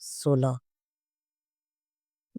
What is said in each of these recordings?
16।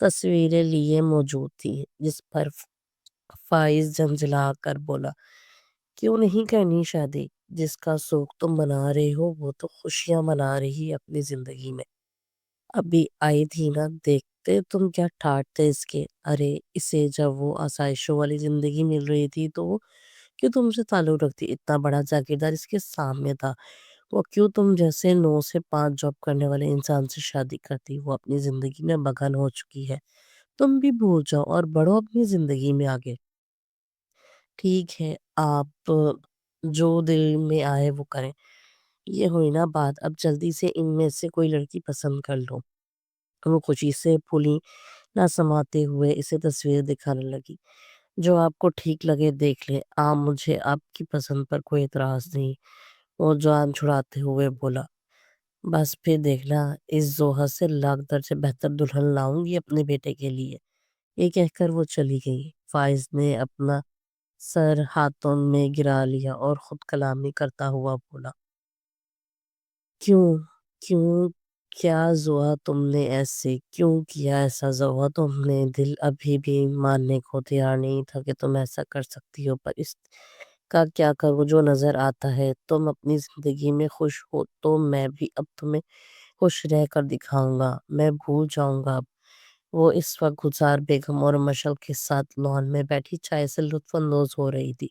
تصویریں لیے موجود تھی جس پر فائز جھنجھلا کر بولا، کیوں نہیں کرنی شادی؟ جس کا سوگ تم منا رہے ہو وہ تو خوشیاں منا رہی ہے اپنی زندگی میں۔ ابھی آئی تھی نا، دیکھتے تم کیا ٹھاٹ تھے اس کے۔ ارے اسے جب وہ آسائشوں والی زندگی مل رہی تھی تو وہ کیوں تم سے تعلق رکھتی؟ اتنا بڑا جاگیردار اس کے سامنے تھا، وہ کیوں تم جیسے 9 سے 5 جاب کرنے والے انسان سے شادی کرتی؟ وہ اپنی زندگی میں مگن ہو چکی ہے، تم بھی بھول جاؤ اور بڑھو اپنی زندگی میں آگے۔ ٹھیک ہے، آپ جو دل میں آئے وہ کریں۔ یہ ہوئی نا بات، اب جلدی سے ان میں سے کوئی لڑکی پسند کر لو۔ وہ خوشی سے پھولی نہ سماتے ہوئے اسے تصویر دکھانے لگی۔ جو آپ کو ٹھیک لگے دیکھ لیں، مجھے آپ کی پسند پر کوئی اعتراض نہیں، وہ جان چھڑاتے ہوئے بولا۔ بس پھر دیکھنا، اس زوہر سے لاکھ درجے بہتر دلہن لاؤں گی اپنے بیٹے کے لیے۔ یہ کہہ کر وہ چلی گئی۔ فائز نے اپنا سر ہاتھوں میں گرا لیا اور خود کلامی کرتا ہوا بولا، کیوں کیوں کیا زوہا تم نے ایسے کیوں کیا ایسا؟ زوہا تم نے دل ابھی بھی ماننے کو تیار نہیں تھا کہ تم ایسا کر سکتی ہو، پر اس کا کیا کروں، جو نظر آتا ہے تم اپنی زندگی میں خوش ہو تو میں بھی اب تمہیں خوش رہ کر دکھاؤں گا۔ میں بھول جاؤں گا اب۔ وہ اس وقت گلزار بیگم اور مشل کے ساتھ لان میں بیٹھی چائے سے لطف اندوز ہو رہی تھی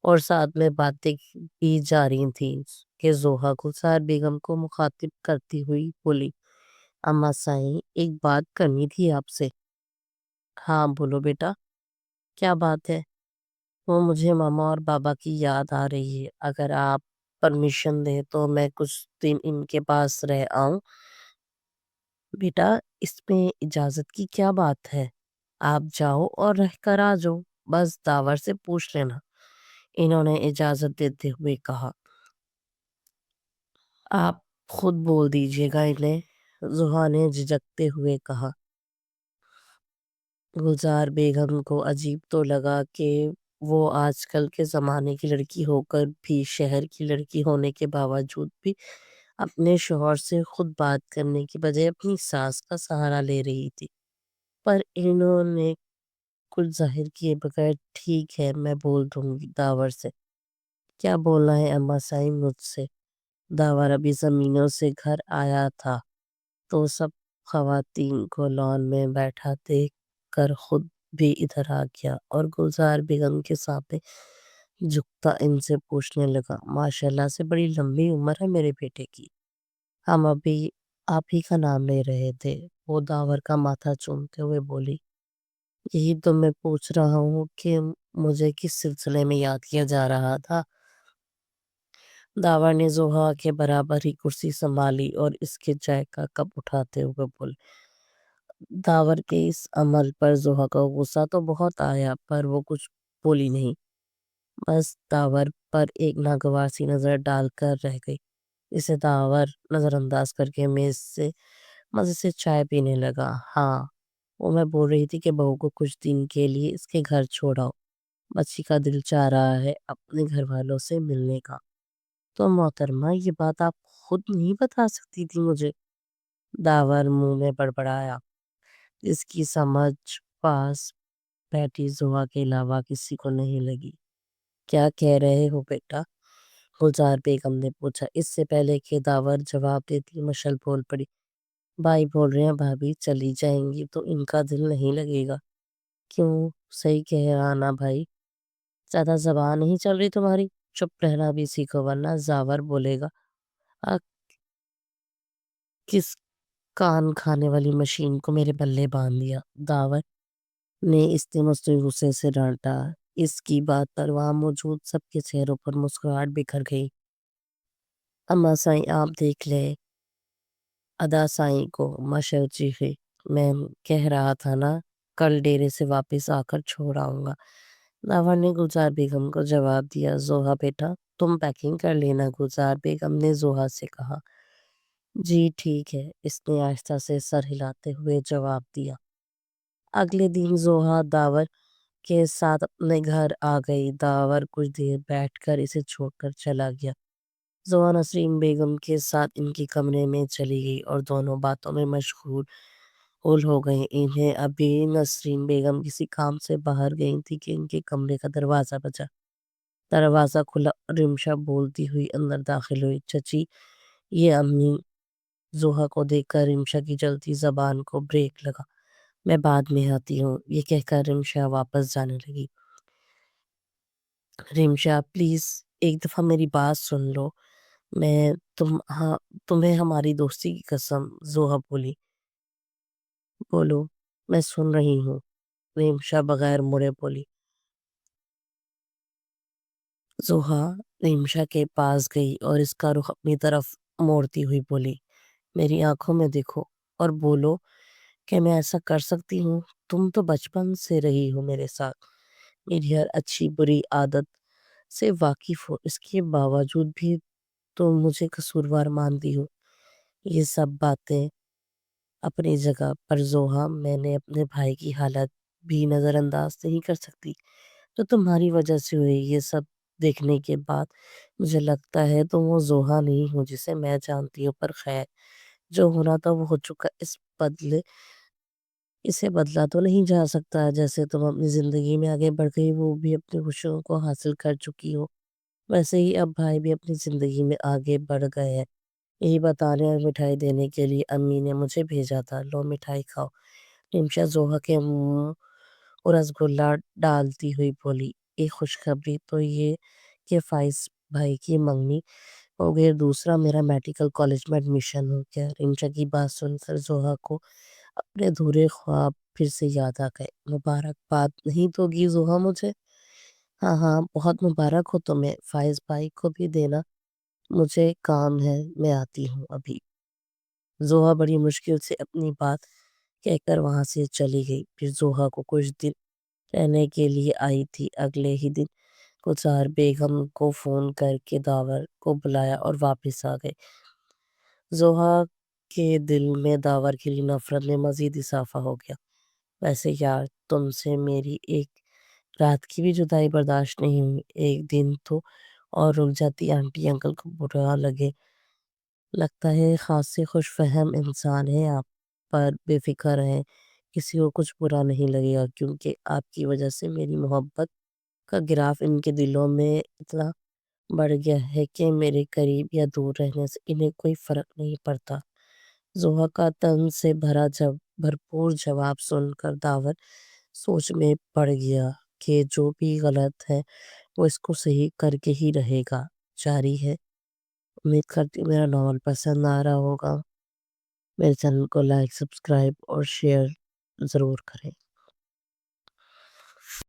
اور ساتھ میں باتیں کی جا رہی تھیں کہ زوہا گلزار بیگم کو مخاطب کرتی ہوئی بولی، اماں سائیں ایک بات کرنی تھی آپ سے۔ ہاں بولو بیٹا، کیا بات ہے؟ وہ مجھے ماما اور بابا کی یاد آ رہی ہے، اگر آپ پرمیشن دیں تو میں کچھ دن ان کے پاس رہ آؤں۔ بیٹا اس میں اجازت کی کیا بات ہے؟ آپ جاؤ اور رہ کر آ جاؤ، بس داور سے پوچھ لینا۔ انہوں نے اجازت دیتے ہوئے کہا۔ آپ خود بول دیجیے گا انہیں، زوہا نے جھجکتے ہوئے کہا۔ گلزار بیگم کو عجیب تو لگا کہ وہ آج کل کے زمانے کی لڑکی ہو کر بھی، شہر کی لڑکی ہونے کے باوجود بھی اپنے شوہر سے خود بات کرنے کی بجائے اپنی ساس کا سہارا لے رہی تھی، پر انہوں نے کچھ ظاہر کیے بغیر ٹھیک ہے میں بول دوں گی داور سے۔ کیا بولنا ہے اماں سائیں مجھ سے؟ داور ابھی زمینوں سے گھر آیا تھا تو سب خواتین کو لان میں بیٹھا دیکھ کر خود بھی ادھر آ گیا اور گلزار بیگم کے سامنے جھکتا ان سے پوچھنے لگا، ماشاءاللہ سے بڑی لمبی عمر ہے میرے بیٹے کی، ہم ابھی آپ ہی کا نام لے رہے تھے۔ وہ داور کا ماتھا چومتے ہوئے بولی، یہی تو میں پوچھ رہا ہوں کہ مجھے کس سلسلے میں یاد کیا جا رہا تھا؟ داور نے زوہا کے برابر ہی کرسی سنبھالی اور اس کے چائے کا کپ اٹھاتے ہوئے بولے۔ داور کے اس عمل پر زوہا کا غصہ تو بہت آیا، پر وہ کچھ بولی نہیں، بس داور پر ایک ناگوار سی نظر ڈال کر رہ گئی۔ اسے داور نظر انداز کر کے میز سے مزے سے چائے پینے لگا۔ ہاں، وہ میں بول رہی تھی کہ بہو کو کچھ دن کے لیے اس کے گھر چھوڑاؤ، بچی کا دل چاہ رہا ہے اپنے گھر والوں سے ملنے کا۔ تو محترمہ یہ بات آپ خود نہیں بتا سکتی تھی مجھے؟ داور منہ میں بڑبڑایا، اس کی سمجھ پاس بیٹھی زوہا کے علاوہ کسی کو نہیں لگی۔ کیا کہہ رہے ہو بیٹا؟ گلزار بیگم نے پوچھا۔ اس سے پہلے کہ داور جواب دیتی مشل بول پڑی، بھائی بول رہے ہیں بھابھی چلی جائیں گی تو ان کا دل نہیں لگے گا۔ کیوں؟ صحیح کہہ رہا نا بھائی، زیادہ زبان نہیں چل رہی تمہاری؟ چپ رہنا بھی سیکھو ورنہ زاور بولے گا۔ آ، کس کان کھانے والی مشین کو میرے بلے باندھ دیا؟ داور نے اس نے مستوی غصے سے ڈانٹا۔ اس کی بات پر وہاں موجود سب کے چہروں پر مسکراہٹ بکھر گئی۔ اماں سائیں آپ دیکھ لے ادا سائیں کو، مشر چیخے، میں کہہ رہا تھا نا کل ڈیرے سے واپس آ کر چھوڑ آؤں گا۔ داور نے گلزار بیگم کو جواب دیا۔ زوہا بیٹا تم پیکنگ کر لینا، گلزار بیگم نے زوہا سے کہا۔ جی ٹھیک ہے، اس نے آہستہ سے سر ہلاتے ہوئے جواب دیا۔ اگلے دن زوہا داور کے ساتھ اپنے گھر آ گئی۔ داور کچھ دیر بیٹھ کر اسے چھوڑ کر چلا گیا۔ زوہا نسرین بیگم کے ساتھ ان کے کمرے میں چلی گئی اور دونوں باتوں میں مشغول مشغول ہو گئیں۔ انہیں ابھی نسرین بیگم کسی کام سے باہر گئی تھی کہ ان کے کمرے کا دروازہ بجا۔ دروازہ کھلا اور رمشا بولتی ہوئی اندر داخل ہوئی۔ چچی، یہ امی۔ زوہا کو دیکھ کر رمشا کی چلتی زبان کو بریک لگا۔ میں بعد میں آتی ہوں، یہ کہہ کر رمشا واپس جانے لگی۔ رمشا پلیز ایک دفعہ میری بات سن لو، میں تمہیں ہماری دوستی کی قسم۔ زوہا بولی۔ بولو، میں سن رہی ہوں، رمشا بغیر مڑے بولی۔ زوہا رمشا کے پاس گئی اور اس کا رخ اپنی طرف موڑتی ہوئی بولی، میری آنکھوں میں دیکھو اور بولو کہ میں ایسا کر سکتی ہوں۔ تم تو بچپن سے رہی ہو میرے ساتھ، میری ہر اچھی بری عادت سے واقف ہو، اس کے باوجود بھی تم مجھے قصوروار مانتی ہو۔ یہ سب باتیں اپنی جگہ پر زوہا، میں نے اپنے بھائی کی حالت بھی نظر انداز نہیں کر سکتی تو تمہاری وجہ سے ہوئی۔ یہ سب دیکھنے کے بعد مجھے لگتا ہے تم وہ زوہا نہیں ہو جسے میں جانتی ہوں، پر خیر جو ہونا تھا وہ ہو چکا۔ اسے بدلا تو نہیں جا سکتا۔ جیسے تم اپنی زندگی میں آگے بڑھ گئی، وہ بھی اپنی خوشیوں کو حاصل کر چکی ہو، ویسے ہی اب بھائی بھی اپنی زندگی میں آگے بڑھ گئے ہیں۔ یہی بتانے اور مٹھائی دینے کے لیے امی نے مجھے بھیجا تھا، لو مٹھائی کھاؤ۔ رمشا زوہا کے منہ اور رسگلہ ڈالتی ہوئی بولی، ایک خوشخبری تو یہ کہ فائز بھائی کی منگنی ہو گئی اور دوسرا میرا میڈیکل کالج میں ایڈمیشن ہو گیا۔ رمشا کی بات سن کر زوہا کو اپنے ادھورے خواب پھر سے یاد آ گئے۔ مبارکباد نہیں تو گی زوہا مجھے؟ ہاں ہاں، بہت مبارک ہو تمہیں، فائز بھائی کو بھی دینا، مجھے کام ہے، میں آتی ہوں ابھی۔ زوہا بڑی مشکل سے اپنی بات کہہ کر وہاں سے چلی گئی۔ پھر زوہا کو کچھ دن رہنے کے لیے آئی تھی۔ اگلے ہی دن گلزار بیگم کو فون کر کے داور کو بلایا اور واپس آ گئے۔ زوہا کے دل میں داور کے لیے نفرت میں مزید اضافہ ہو گیا۔ ویسے یار، تم سے میری ایک رات کی بھی جدائی برداشت نہیں ہوئی، ایک دن تو اور رک جاتی، آنٹی انکل کو برا لگے۔ لگتا ہے خاص سے خوش فہم انسان ہے آپ، پر بے فکر ہیں، کسی کو کچھ برا نہیں لگے گا، کیونکہ آپ کی وجہ سے میری محبت کا گراف ان کے دلوں میں اتنا بڑھ گیا ہے کہ میرے قریب یا دور رہنے سے انہیں کوئی فرق نہیں پڑتا۔ زوہا کا طنز سے بھرپور جواب سن کر داور سوچ میں پڑ گیا کہ جو بھی غلط ہے وہ اس کو صحیح کر کے ہی رہے گا۔ جاری ہے۔ امید کرتی ہوں میرا ناول پسند آ رہا ہوگا۔ میرے چینل کو لائک، سبسکرائب اور شیئر ضرور کریں۔